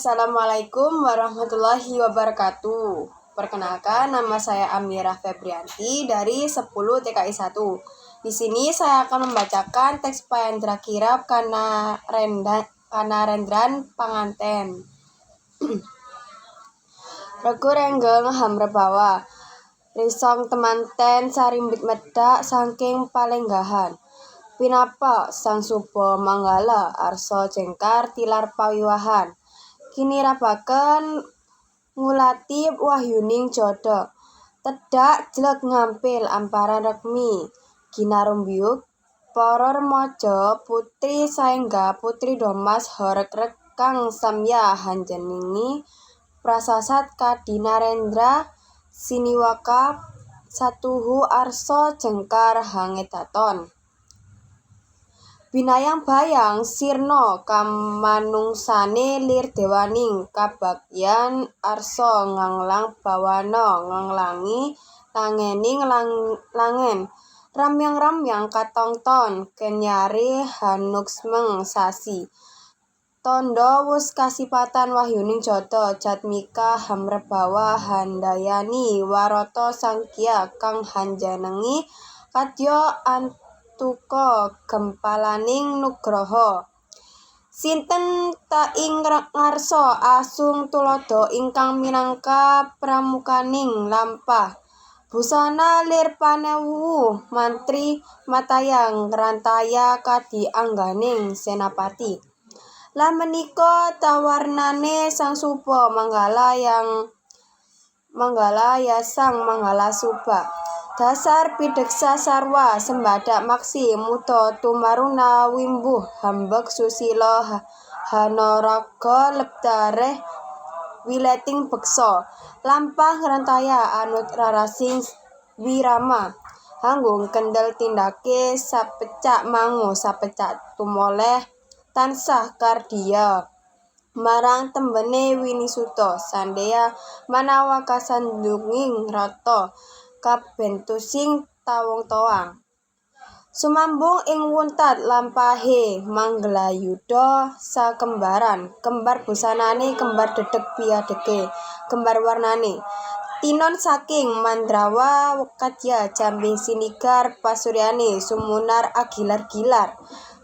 Assalamualaikum warahmatullahi wabarakatuh. Perkenalkan, nama saya Amirah Febrianti dari 10 TKI 1. Di sini saya akan membacakan teks Payandra Kirab Kanarendran Panganten. Regu renggeng hamrebawa, risong temanten sarimbit medak saking palenggahan. Pinapa sang suba manggala arsa jengkar tilar pawiwahan. Kinirabaken ngulati wahyuning jodo, tedak jelek ngampil amparan rekmi. Ginarumbiuk para remaja putri saengga putri domas horeg-reg kang samya hanjeningi prasasat kadinarendra siniwaka satuhu arsa jengkar hangedaton. Binayang bayang sirna kamanungsane lir dewaning kabagyan arsa nganglang bawana nganglangi langening langen ramyang katongton kenyari hanuksmeng sasi tondo wus kasipatan wahyuning jodo jatmika hamrebawa handayani waroto sangkya kang hanjenengi kadya tuko gempalaning nugroho. Sinten ta ing ngarsa asung tulodo ingkang minangka pramukaning lampah. Busana lir panewu mantri matayang rantaya kadi angganing senapati. Lah menika tawarnane sang suba manggala sang manggala suba. Dasar pideksa sarwa sembadak maksi muda tumaruna wimbuh hambek susila hanaraga lebdareh wileting beksa lampah rantaya anut rarasing wirama hanggung kendel tindake sapecak mangu sapecak tumoleh tansah kardia marang tembene winisuta sandea manawa kasandunging rata kabentusing tawong toang. Sumambung ing wuntat lampahe mangglayuda sakembaran, kembar busanane kembar dedeg biadege, kembar warnane. Tinon saking mandrawa kadya jambing sinigar pasuryane sumunar agilar-gilar,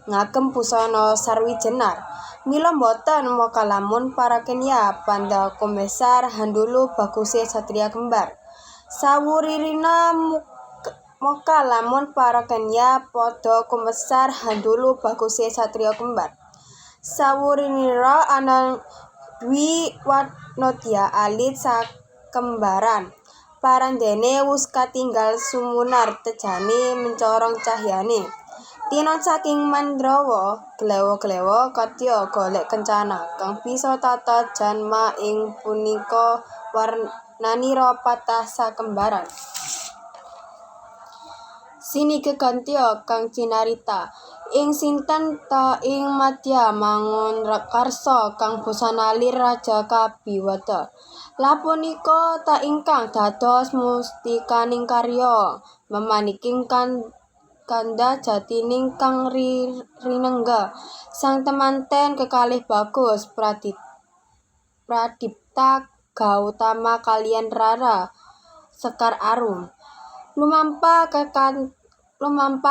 ngagem busana sarwi jenar. Mila boten moka lamun para kenya panda komesar handulu baguse satria kembar. Sawuririna moka lamun para kenya podo kumesar handulu baguse satria kembar. Sawurinira anang dwi watnodya alit sakembaran. Parandene wus katinggal sumunar tejane mencorong cahyane. Tinon saking mandrawa glewo-glewo kadya golek kencana kang bisa tata janma ing punika warnanira patah sakembaran. Sini gegantya kang cinarita ing sinten ta ing madya mangun karsa kang busana lir raja kabiwada. Lah punika ta ingkang dados mustikaning karya memaniking kanda jatining kang rinengga sang temanten kekalih bagus pradipta Gautama kaliyan Rara Sekar Arum lumampa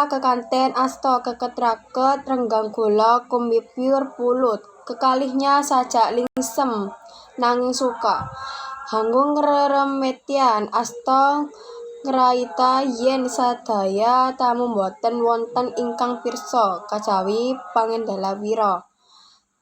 kekanten asta keket-raket renggang gula kumipyur pulut kekalihnya sajak lingsem nanging suka hanggung ngreremetian asta ngraita yen sadaya tamu boten wonten ingkang pirsa kajawi pangendhalawira.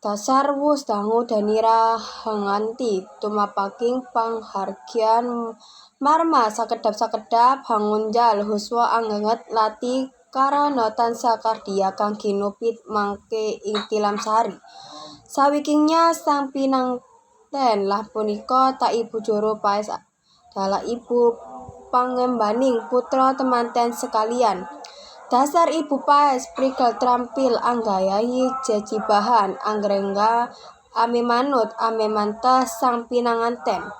Dasar wus dangu danira hanganti tumapaking panghargyan marma sakedap-sakedap hangunjal huswa anggenget lati karana tansah kardia kang ginupit mangke ing tilam sari. Sawikingnya sang pinanten lah punika ta ibu juru paes dalah ibu pangembaning putra temanten sekalian. Dasar ibu paes prigel trampil anggayahi jejibahan anggrengga ame manut ame mantah sang pinanganten.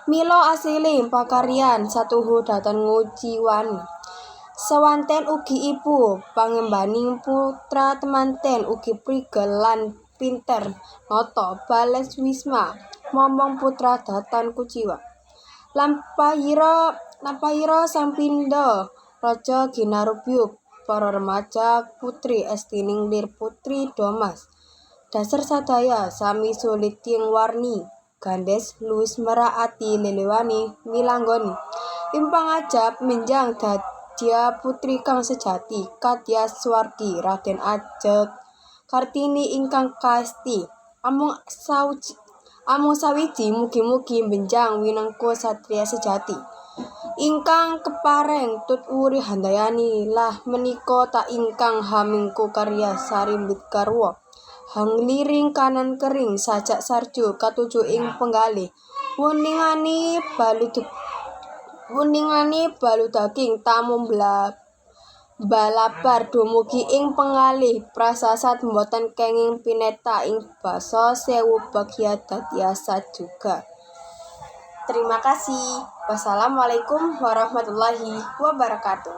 Mila asiling pakaryan satuhu dhateng nguji wani. Sawanten ugi ibu pangembaning putra temanten ugi prigel lan pinter noto bales wisma momong putra datan kuciwa lampahira sang pindo raja ginarubyuk para remaja putri estining lir putri domas dasar sadaya sami sulit tieng warni gandes luwis meraati lelewani milanggoni impang ajab menjang dadia putri kang sejati kadya swardi Raden Ajeng Kartini ingkang kasti amung sawiji mugi-mugi benjang winengku satria sejati ingkang kepareng tut wuri handayani lah menika tak ingkang hamingku karya sarimbit garwa hangliring kanan kering sajak sarjo katuju ing penggalih wuningani balu daging tamu balabar dumugi ing pengalih prasasat mboten kenging pineta ing basa sewu bagya dadyasa juga. Terima kasih. Wassalamualaikum warahmatullahi wabarakatuh.